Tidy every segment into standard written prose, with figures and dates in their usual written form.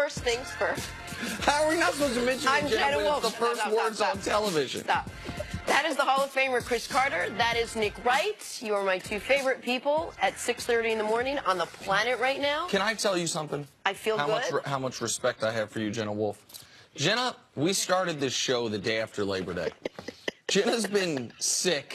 first things first. How are we not supposed to mention Jenna Wolf. the first words on television? Stop. That is the Hall of Famer Chris Carter. That is Nick Wright. You are my two favorite people at 6:30 in the morning on the planet right now. Can I tell you something? I feel good. How much respect I have for you, Jenna Wolf. Jenna, we started this show the day after Labor Day. Jenna's been sick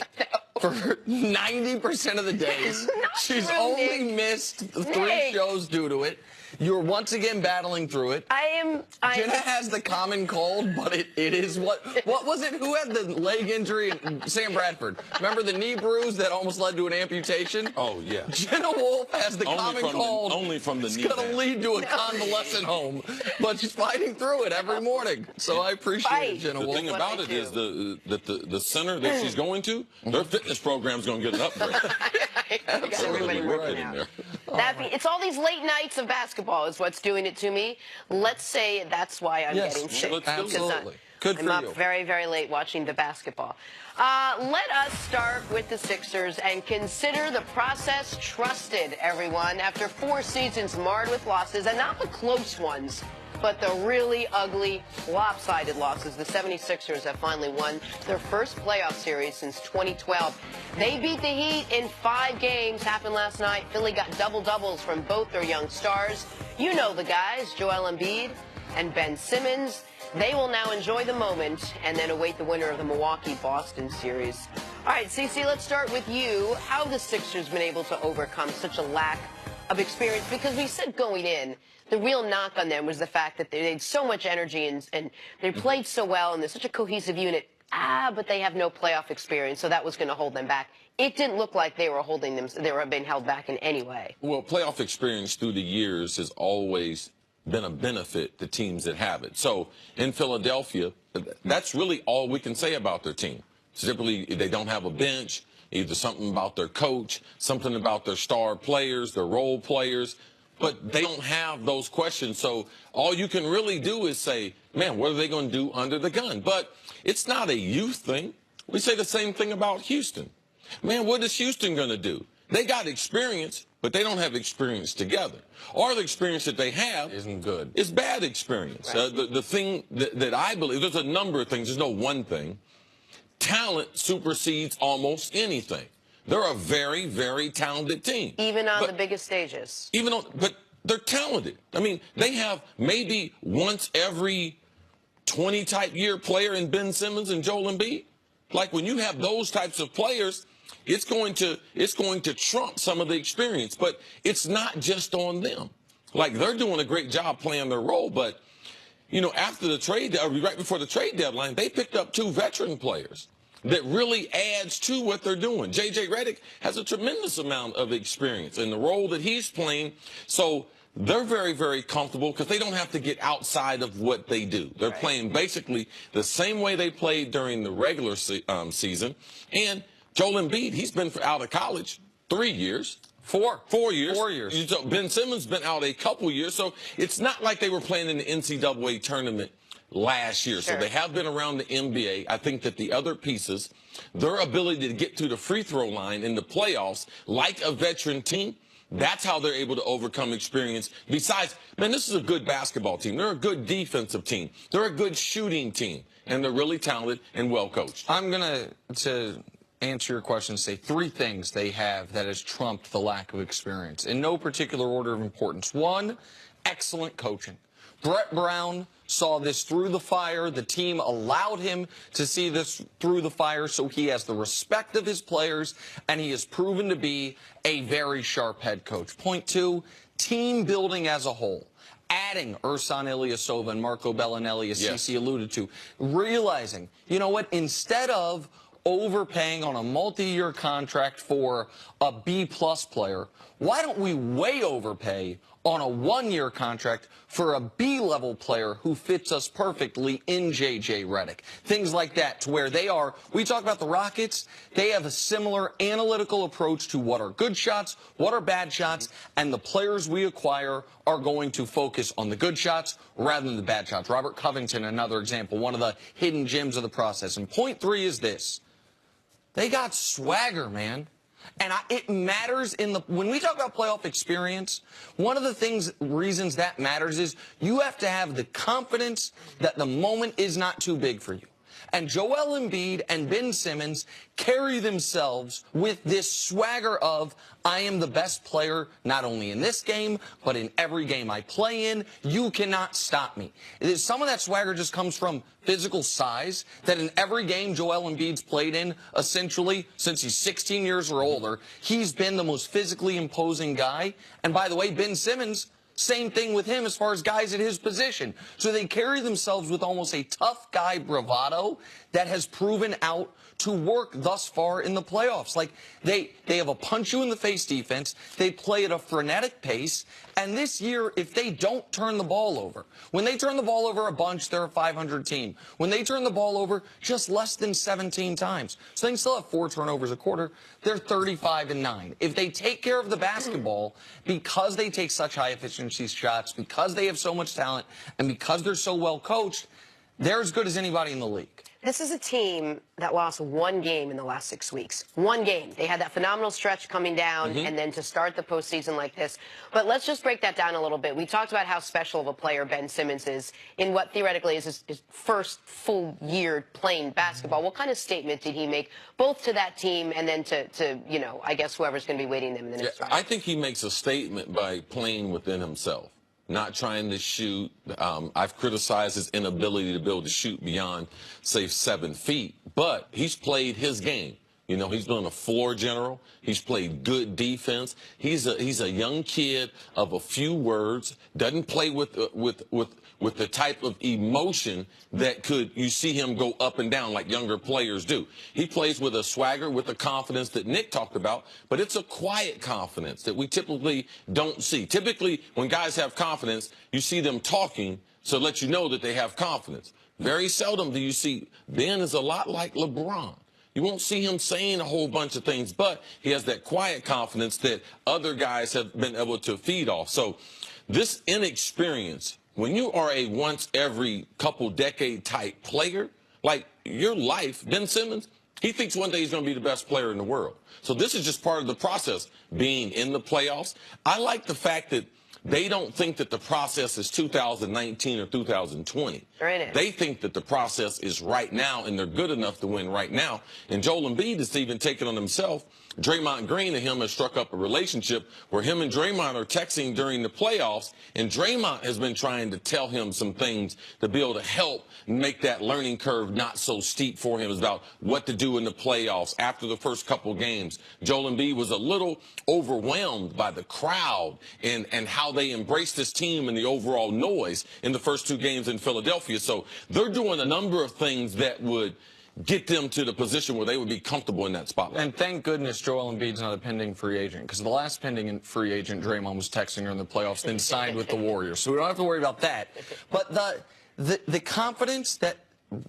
for 90% of the days. She's only missed 3 shows due to it. You're once again battling through it. Jenna has the common cold, but it is what was it? Who had the leg injury? Sam Bradford. Remember the knee bruise that almost led to an amputation? Oh, yeah. Jenna Wolf has the common cold. Only from the knee. It's going to lead to a convalescent home, but she's fighting through it every morning. So I appreciate it, Jenna Wolf. The thing about it is the center that she's going to, their fitness program's going to get an upgrade. Everybody working out. It's all these late nights of basketball is what's doing it to me. Let's say that's why I'm getting sick. Absolutely. Good for you. I'm up very, very late watching the basketball. Let us start with the Sixers and consider the process trusted, everyone, after 4 seasons marred with losses, and not the close ones, but the really ugly, lopsided losses. The 76ers have finally won their first playoff series since 2012. They beat the Heat in 5 games. Happened last night. Philly got double-doubles from both their young stars. You know the guys, Joel Embiid and Ben Simmons. They will now enjoy the moment and then await the winner of the Milwaukee-Boston series. All right, Cece, let's start with you. How have the Sixers been able to overcome such a lack of experience? Because we said going in, the real knock on them was the fact that they had so much energy and they played so well and they're such a cohesive unit. But they have no playoff experience, so that was going to hold them back. It didn't look like they were being held back in any way. Well, playoff experience through the years has always been a benefit to teams that have it. So in Philadelphia, that's really all we can say about their team. Simply, they don't have a bench, either something about their coach, something about their star players, their role players. But they don't have those questions, so all you can really do is say, man, what are they going to do under the gun? But it's not a youth thing. We say the same thing about Houston. Man, what is Houston going to do? They got experience, but they don't have experience together. Or the experience that they have isn't good. Is bad experience. Right. The thing that I believe, there's a number of things. There's no one thing. Talent supersedes almost anything. They're a very, very talented team. Even on the biggest stages. But they're talented. I mean, they have maybe once every 20-type year player in Ben Simmons and Joel Embiid. Like when you have those types of players, it's going to trump some of the experience. But it's not just on them. Like they're doing a great job playing their role. But, you know, after the trade, right before the trade deadline, they picked up 2 veteran players that really adds to what they're doing. J.J. Redick has a tremendous amount of experience in the role that he's playing. So they're very, very comfortable because they don't have to get outside of what they do. They're playing basically the same way they played during the regular season. And Joel Embiid, he's been out of college 3 years. 4 years. 4 years. Ben Simmons been out a couple years. So it's not like they were playing in the NCAA tournament last year. Sure. So they have been around the NBA. I think that the other pieces, their ability to get to the free throw line in the playoffs, like a veteran team, that's how they're able to overcome experience. Besides, man, this is a good basketball team. They're a good defensive team. They're a good shooting team. And they're really talented and well coached. I'm going to answer your question, say 3 things they have that has trumped the lack of experience in no particular order of importance. 1, excellent coaching. Brett Brown saw this through the fire. The team allowed him to see this through the fire, so he has the respect of his players, and he has proven to be a very sharp head coach. Point 2, team building as a whole. Adding Ersan Ilyasova and Marco Bellinelli, as Cece alluded to, realizing, you know what, instead of overpaying on a multi-year contract for a B-plus player, why don't we way overpay on a 1-year contract for a B-level player who fits us perfectly in J.J. Redick? Things like that, to where they are, we talk about the Rockets, they have a similar analytical approach to what are good shots, what are bad shots, and the players we acquire are going to focus on the good shots rather than the bad shots. Robert Covington, another example, one of the hidden gems of the process. And point 3 is this. They got swagger, man. And it matters when we talk about playoff experience, one of the reasons that matters is you have to have the confidence that the moment is not too big for you. And Joel Embiid and Ben Simmons carry themselves with this swagger of, I am the best player not only in this game, but in every game I play in. You cannot stop me. Some of that swagger just comes from physical size, that in every game Joel Embiid's played in, essentially, since he's 16 years or older, he's been the most physically imposing guy. And by the way, Ben Simmons, same thing with him as far as guys at his position. So they carry themselves with almost a tough guy bravado that has proven out to work thus far in the playoffs. Like, they have a punch-you-in-the-face defense. They play at a frenetic pace. And this year, if they don't turn the ball over, when they turn the ball over a bunch, they're a 500 team. When they turn the ball over just less than 17 times, so they can still have 4 turnovers a quarter, they're 35-9. If they take care of the basketball, because they take such high efficiency shots, because they have so much talent, and because they're so well coached, they're as good as anybody in the league. This is a team that lost 1 game in the last 6 weeks. 1 game. They had that phenomenal stretch coming down, and then to start the postseason like this. But let's just break that down a little bit. We talked about how special of a player Ben Simmons is in what theoretically is his first full year playing basketball. What kind of statement did he make, both to that team and then to you know, I guess whoever's going to be waiting them in the next round? I think he makes a statement by playing within himself. Not trying to shoot. I've criticized his inability to be able to shoot beyond, say, 7 feet. But he's played his game. You know, he's been a floor general. He's played good defense. He's a young kid of a few words. Doesn't play with the type of emotion that you see him go up and down like younger players do. He plays with a swagger, with a confidence that Nick talked about, but it's a quiet confidence that we typically don't see. Typically, when guys have confidence, you see them talking to let you know that they have confidence. Very seldom do you see. Ben is a lot like LeBron. You won't see him saying a whole bunch of things, but he has that quiet confidence that other guys have been able to feed off. So this inexperience, when you are a once every couple decade type player, like your life, Ben Simmons, he thinks one day he's going to be the best player in the world. So this is just part of the process, being in the playoffs. I like the fact that they don't think that the process is 2019 or 2020. Right. They think that the process is right now, and they're good enough to win right now. And Joel Embiid is even taking on himself. Draymond Green and him has struck up a relationship where him and Draymond are texting during the playoffs, and Draymond has been trying to tell him some things to be able to help make that learning curve not so steep for him about what to do in the playoffs. After the first couple games, Joel Embiid was a little overwhelmed by the crowd and how they embraced this team and the overall noise in the first 2 games in Philadelphia. So they're doing a number of things that would get them to the position where they would be comfortable in that spotlight. And thank goodness Joel Embiid's not a pending free agent, because the last pending free agent, Draymond, was texting her in the playoffs, then signed with the Warriors. So we don't have to worry about that. But the confidence that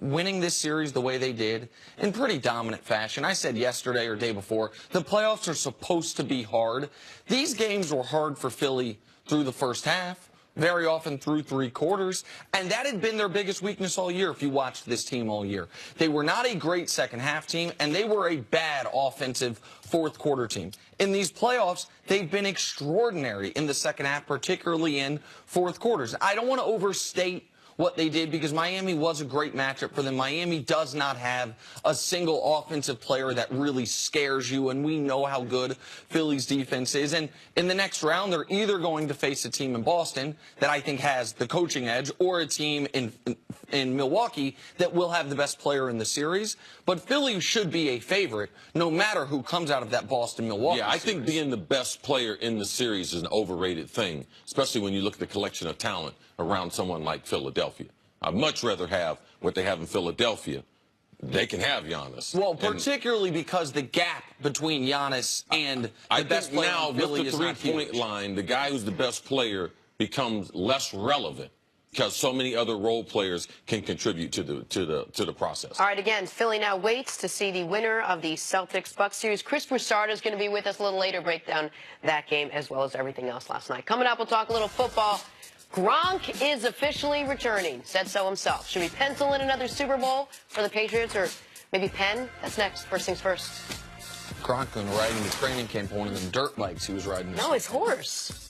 winning this series the way they did in pretty dominant fashion. I said yesterday or day before, the playoffs are supposed to be hard. These games were hard for Philly through the first half, very often through 3 quarters, and that had been their biggest weakness all year if you watched this team all year. They were not a great second half team, and they were a bad offensive fourth quarter team. In these playoffs, they've been extraordinary in the second half, particularly in fourth quarters. I don't want to overstate what they did, because Miami was a great matchup for them. Miami does not have a single offensive player that really scares you, and we know how good Philly's defense is. And in the next round, they're either going to face a team in Boston that I think has the coaching edge, or a team in Milwaukee that will have the best player in the series. But Philly should be a favorite no matter who comes out of that Boston-Milwaukee Yeah, I series. think being the best player in the series is an overrated thing, especially when you look at the collection of talent around someone like Philadelphia. I'd much rather have what they have in Philadelphia. They can have Giannis. Well, particularly because the gap between Giannis and the best player now, in Philly with is the not three-point huge. line, the guy who's the best player becomes less relevant because so many other role players can contribute to the process. All right, again, Philly now waits to see the winner of the Celtics-Bucks series. Chris Broussard is going to be with us a little later, break down that game as well as everything else last night. Coming up, we'll talk a little football. Gronk is officially returning, said so himself. Should we pencil in another Super Bowl for the Patriots, or maybe Penn? That's next. First things first. Conklin riding the training camp on one of them dirt bikes he was riding. No, his horse.